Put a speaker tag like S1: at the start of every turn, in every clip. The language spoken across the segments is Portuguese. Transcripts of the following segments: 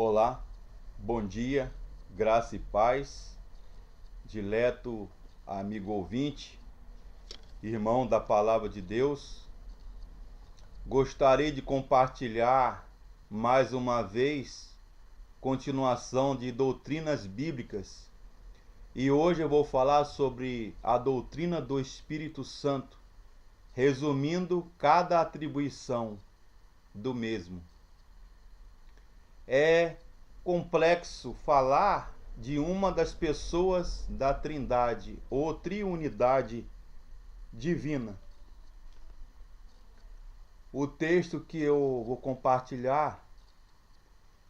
S1: Olá, bom dia, graça e paz, dileto amigo ouvinte, irmão da Palavra de Deus. Gostaria de compartilhar mais uma vez continuação de doutrinas bíblicas e hoje eu vou falar sobre a doutrina do Espírito Santo, resumindo cada atribuição do mesmo. É complexo falar de uma das pessoas da Trindade ou Triunidade divina. O texto que eu vou compartilhar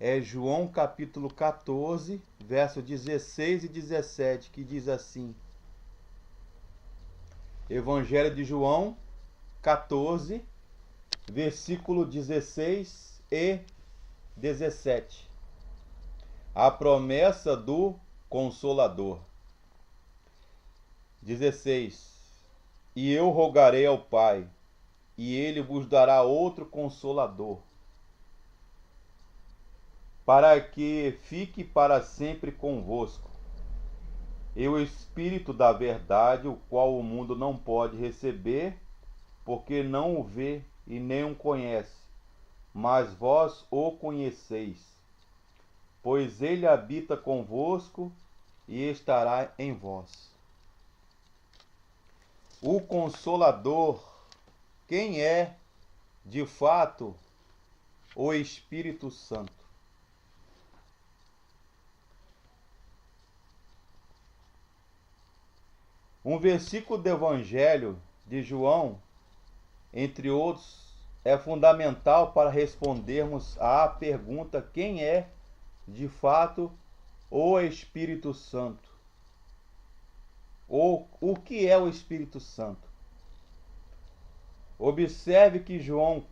S1: é João capítulo 14, versos 16 e 17, que diz assim: Evangelho de João 14, versículo 16 e 17. A promessa do Consolador. 16. E eu rogarei ao Pai, e ele vos dará outro Consolador, para que fique para sempre convosco. E o Espírito da verdade, o qual o mundo não pode receber, porque não o vê e nem o conhece, mas vós o conheceis, pois ele habita convosco e estará em vós. O Consolador, quem é, de fato, o Espírito Santo? Um versículo do Evangelho de João, entre outros, é fundamental para respondermos à pergunta: quem é, de fato, o Espírito Santo? Ou o que é o Espírito Santo? Observe que João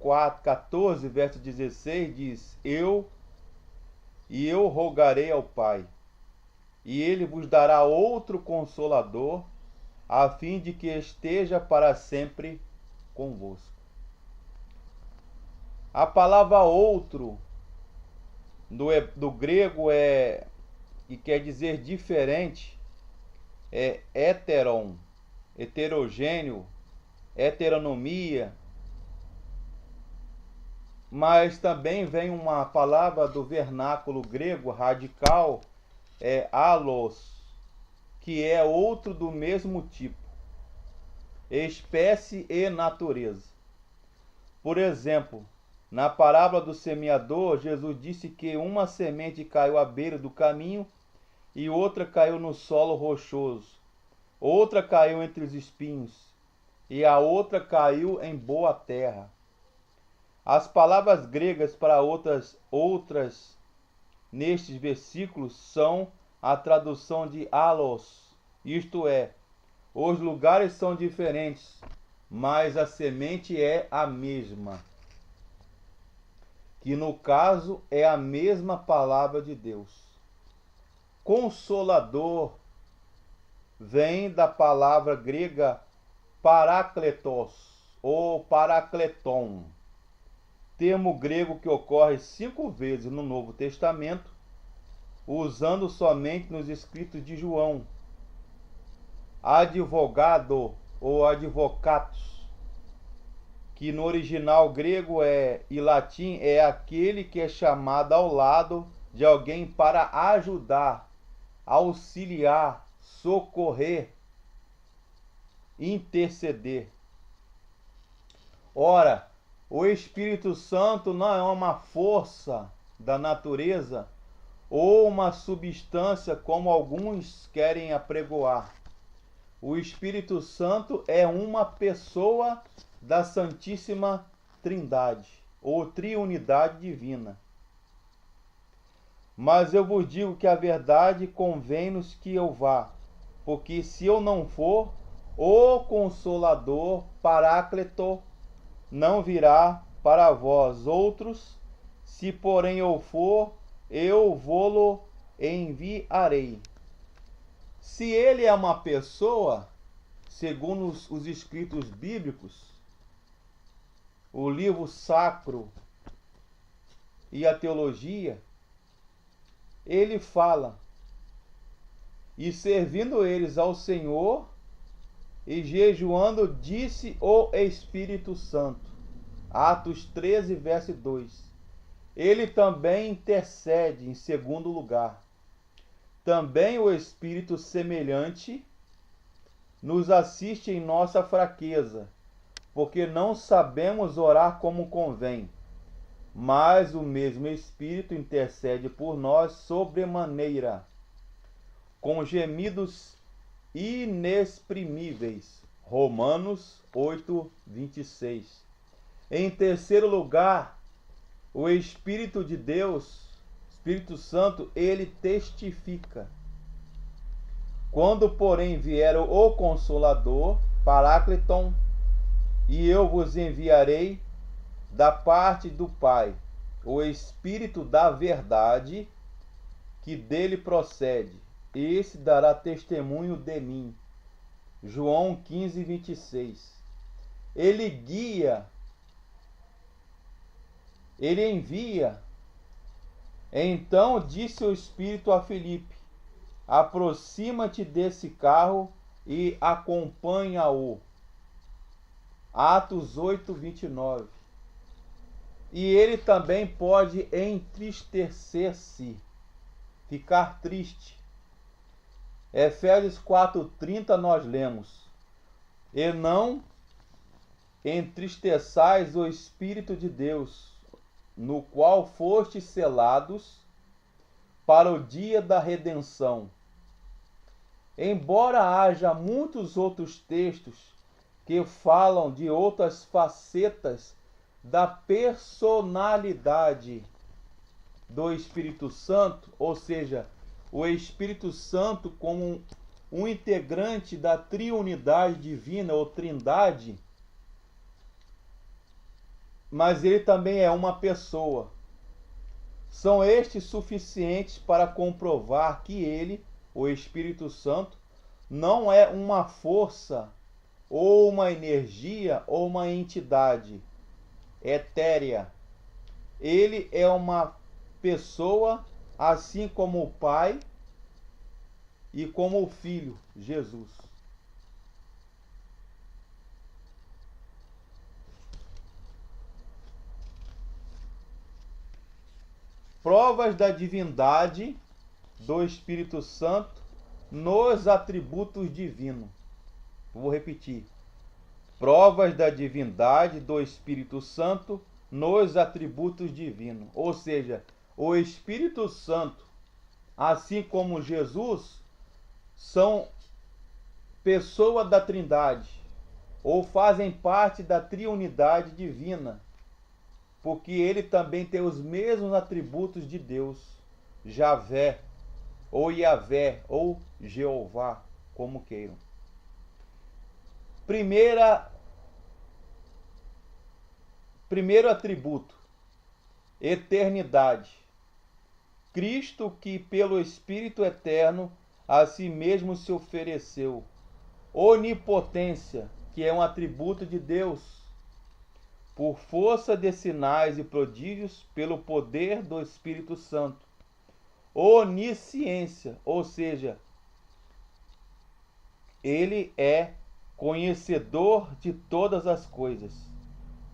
S1: 14, verso 16 diz: eu rogarei ao Pai, e ele vos dará outro Consolador, a fim de que esteja para sempre convosco. A palavra outro do grego e quer dizer diferente, é heteron, heterogêneo, heteronomia, mas também vem uma palavra do vernáculo grego radical, allos, que é outro do mesmo tipo, espécie e natureza. Por exemplo, na parábola do semeador, Jesus disse que uma semente caiu à beira do caminho e outra caiu no solo rochoso, outra caiu entre os espinhos e a outra caiu em boa terra. As palavras gregas para outras nestes versículos são a tradução de allos, isto é, os lugares são diferentes, mas a semente é a mesma, que no caso é a mesma palavra de Deus. Consolador vem da palavra grega parakletos ou parakleton, termo grego que ocorre 5 vezes no Novo Testamento, usando somente nos escritos de João. Advogado ou advocatus, que no original grego e latim é aquele que é chamado ao lado de alguém para ajudar, auxiliar, socorrer, interceder. Ora, o Espírito Santo não é uma força da natureza ou uma substância como alguns querem apregoar. O Espírito Santo é uma pessoa da Santíssima Trindade, ou Triunidade Divina. Mas eu vos digo que a verdade convém-nos que eu vá, porque se eu não for, o Consolador, Paráclito, não virá para vós outros, se porém eu for, eu vô-lo enviarei. Se ele é uma pessoa, segundo os escritos bíblicos, o livro sacro e a teologia, ele fala: e servindo eles ao Senhor e jejuando, disse o Espírito Santo. Atos 13, verso 2. Ele também intercede em segundo lugar. Também o Espírito semelhante nos assiste em nossa fraqueza, porque não sabemos orar como convém. Mas o mesmo Espírito intercede por nós sobremaneira, com gemidos inexprimíveis. Romanos 8, 26. Em terceiro lugar, o Espírito de Deus, Espírito Santo, ele testifica. Quando, porém, vier o Consolador, Parácliton, e eu vos enviarei da parte do Pai, o Espírito da verdade, que dele procede, esse dará testemunho de mim. João 15, 26. Ele guia, ele envia. Então disse o Espírito a Filipe: aproxima-te desse carro e acompanha-o. Atos 8, 29. E ele também pode entristecer-se, ficar triste. Efésios 4:30 nós lemos: e não entristeçais o Espírito de Deus, no qual fostes selados para o dia da redenção. Embora haja muitos outros textos que falam de outras facetas da personalidade do Espírito Santo, ou seja, o Espírito Santo como um integrante da triunidade divina ou trindade, mas ele também é uma pessoa. São estes suficientes para comprovar que ele, o Espírito Santo, não é uma força ou uma energia ou uma entidade etérea. Ele é uma pessoa, assim como o Pai e como o Filho, Jesus. Provas da divindade do Espírito Santo nos atributos divinos. Vou repetir. Provas da divindade do Espírito Santo nos atributos divinos. Ou seja, o Espírito Santo, assim como Jesus, são pessoa da Trindade, ou fazem parte da triunidade divina, porque ele também tem os mesmos atributos de Deus, Javé, ou Yavé, ou Jeová, como queiram. Primeiro atributo, eternidade. Cristo, que pelo Espírito eterno a si mesmo se ofereceu. Onipotência, que é um atributo de Deus, por força de sinais e prodígios, pelo poder do Espírito Santo. Onisciência, ou seja, ele é conhecedor de todas as coisas,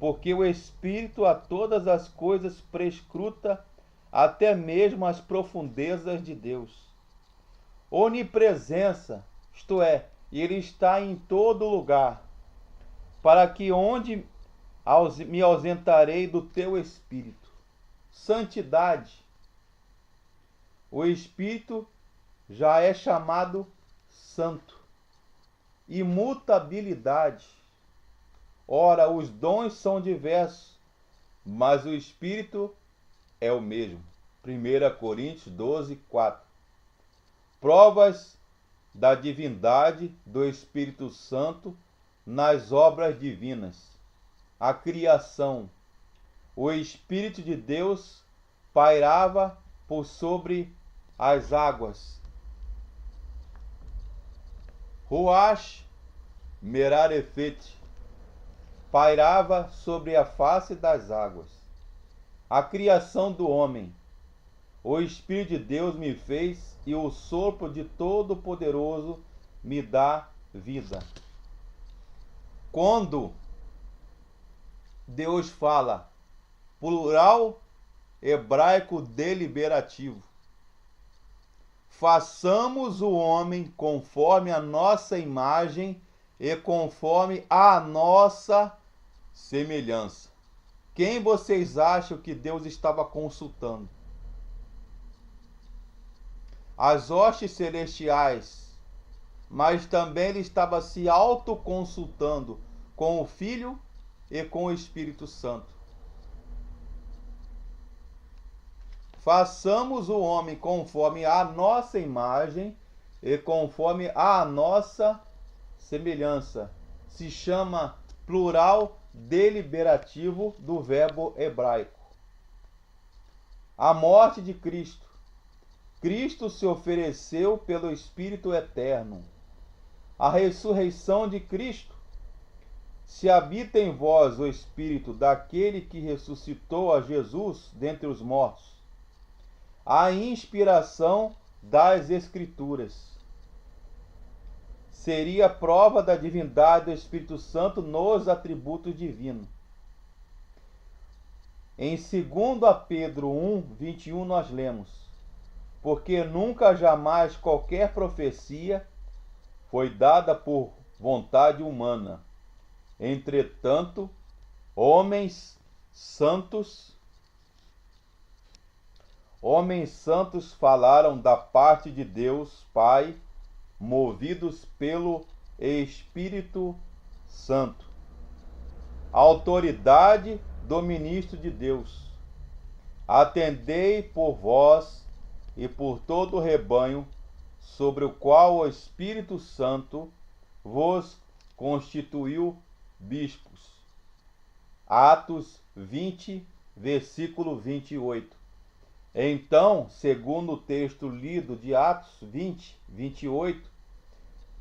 S1: porque o Espírito a todas as coisas prescruta, até mesmo as profundezas de Deus. Onipresença, isto é, ele está em todo lugar, para que onde me ausentarei do teu Espírito. Santidade, o Espírito já é chamado santo. Imutabilidade, ora, os dons são diversos, mas o Espírito é o mesmo. 1 Coríntios 12, 4. Provas da divindade do Espírito Santo nas obras divinas. A criação. O Espírito de Deus pairava por sobre as águas. Ruach Merarefet, pairava sobre a face das águas. A criação do homem. o Espírito de Deus me fez e o sopro de Todo-Poderoso me dá vida. Quando Deus fala plural hebraico deliberativo, façamos o homem conforme a nossa imagem e conforme a nossa semelhança. Quem vocês acham que Deus estava consultando? As hostes celestiais, mas também ele estava se autoconsultando com o Filho e com o Espírito Santo. Façamos o homem conforme a nossa imagem e conforme a nossa semelhança. Se chama plural deliberativo do verbo hebraico. A morte de Cristo. Cristo se ofereceu pelo Espírito Eterno. A ressurreição de Cristo. Se habita em vós o Espírito daquele que ressuscitou a Jesus dentre os mortos. A inspiração das Escrituras. Seria prova da divindade do Espírito Santo nos atributos divinos. Em 2 Pedro 1:21 nós lemos: porque nunca jamais qualquer profecia foi dada por vontade humana. Entretanto, homens santos falaram da parte de Deus Pai, movidos pelo Espírito Santo. Autoridade do ministro de Deus. Atendei por vós e por todo o rebanho, sobre o qual o Espírito Santo vos constituiu bispos. Atos 20, versículo 28. Então, segundo o texto lido de Atos 20, 28,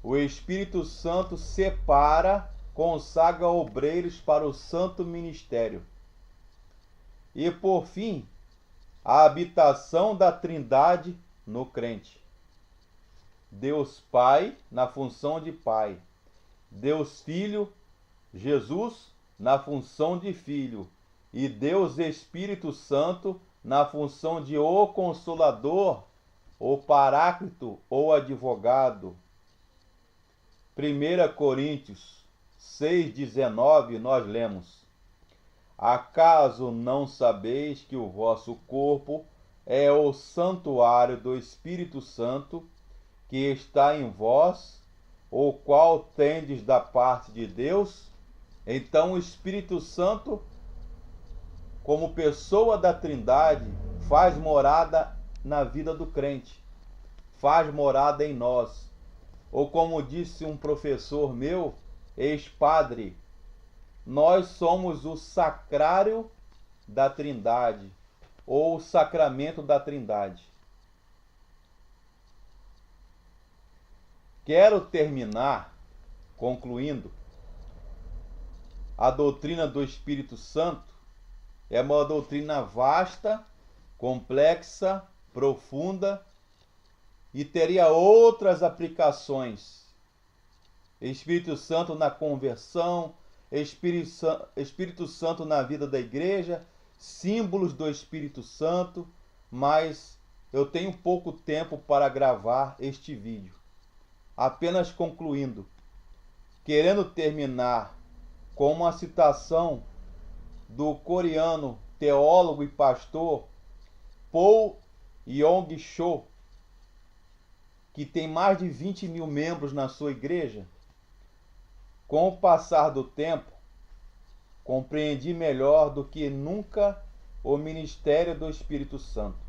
S1: o Espírito Santo separa, consagra obreiros para o santo ministério. E, por fim, a habitação da Trindade no crente. Deus Pai, na função de Pai. Deus Filho, Jesus, na função de Filho. E Deus Espírito Santo, na função de o Consolador, o Paráclito ou advogado. 1 Coríntios 6,19 nós lemos: acaso não sabeis que o vosso corpo é o santuário do Espírito Santo, que está em vós, o qual tendes da parte de Deus? Então o Espírito Santo, como pessoa da Trindade, faz morada na vida do crente, faz morada em nós. Ou como disse um professor meu, ex-padre, nós somos o sacrário da Trindade, ou o sacramento da Trindade. Quero terminar concluindo. A doutrina do Espírito Santo é uma doutrina vasta, complexa, profunda e teria outras aplicações. Espírito Santo na conversão, Espírito Santo na vida da igreja, símbolos do Espírito Santo, mas eu tenho pouco tempo para gravar este vídeo. Apenas concluindo, querendo terminar com uma citação do coreano teólogo e pastor Paul Yong-cho, que tem mais de 20 mil membros na sua igreja. Com o passar do tempo, compreendi melhor do que nunca o ministério do Espírito Santo.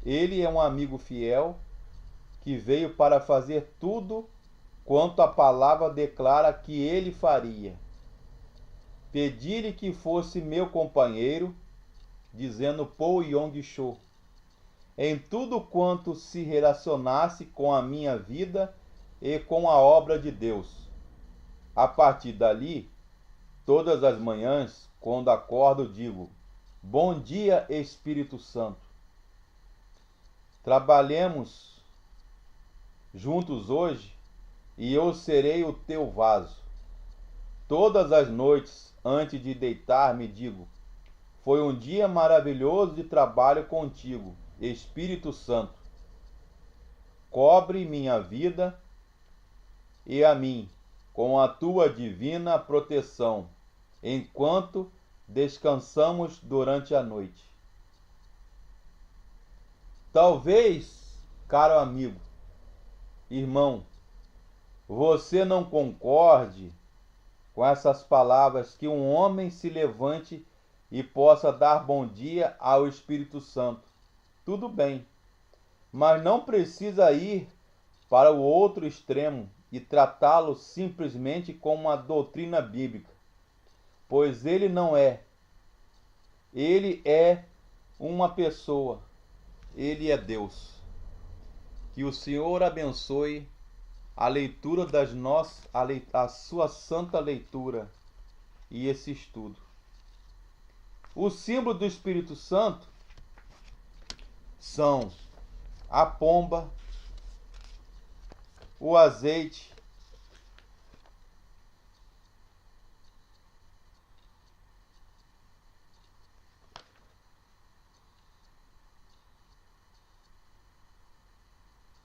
S1: Ele é um amigo fiel que veio para fazer tudo quanto a palavra declara que ele faria. Pedi-lhe que fosse meu companheiro, dizendo Paul Yong-cho, em tudo quanto se relacionasse com a minha vida e com a obra de Deus. A partir dali, todas as manhãs, quando acordo, digo: bom dia, Espírito Santo. Trabalhemos juntos hoje e eu serei o teu vaso. Todas as noites, antes de deitar-me, digo: foi um dia maravilhoso de trabalho contigo, Espírito Santo. Cobre minha vida e a mim com a tua divina proteção, enquanto descansamos durante a noite. Talvez, caro amigo, irmão, você não concorde com essas palavras que um homem se levante e possa dar bom dia ao Espírito Santo. Tudo bem, mas não precisa ir para o outro extremo e tratá-lo simplesmente como uma doutrina bíblica, pois ele não é. Ele é uma pessoa, ele é Deus. Que o Senhor abençoe a leitura a sua santa leitura e esse estudo. O símbolo do Espírito Santo são a pomba, o azeite,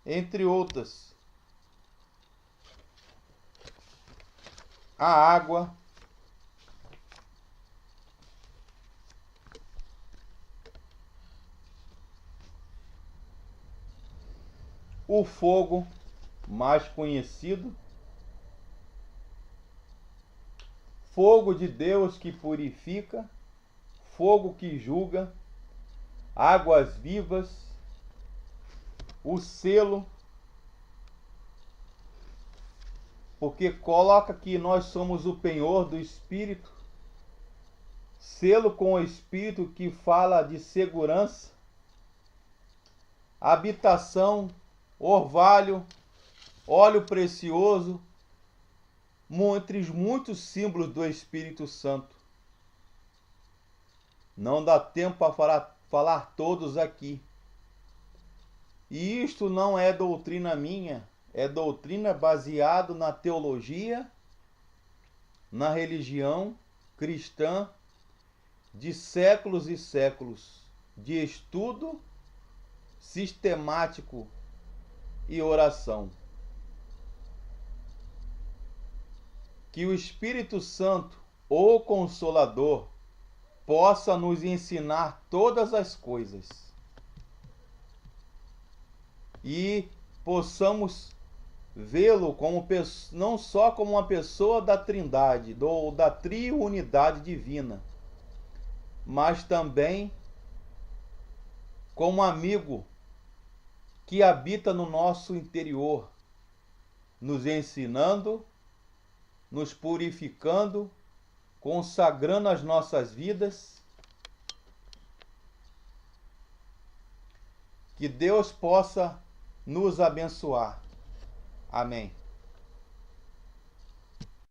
S1: entre outras. A água, o fogo, mais conhecido, fogo de Deus que purifica, fogo que julga, águas vivas, o selo, porque coloca que nós somos o penhor do Espírito, selo com o Espírito que fala de segurança, habitação, orvalho, óleo precioso, entre muitos símbolos do Espírito Santo. Não dá tempo para falar todos aqui. E isto não é doutrina minha, é doutrina baseada na teologia, na religião cristã de séculos e séculos, de estudo sistemático e oração. Que o Espírito Santo, o Consolador, possa nos ensinar todas as coisas e possamos vê-lo como não só como uma pessoa da Trindade, da triunidade divina, mas também como um amigo que habita no nosso interior, nos ensinando, nos purificando, consagrando as nossas vidas. Que Deus possa nos abençoar. Amém.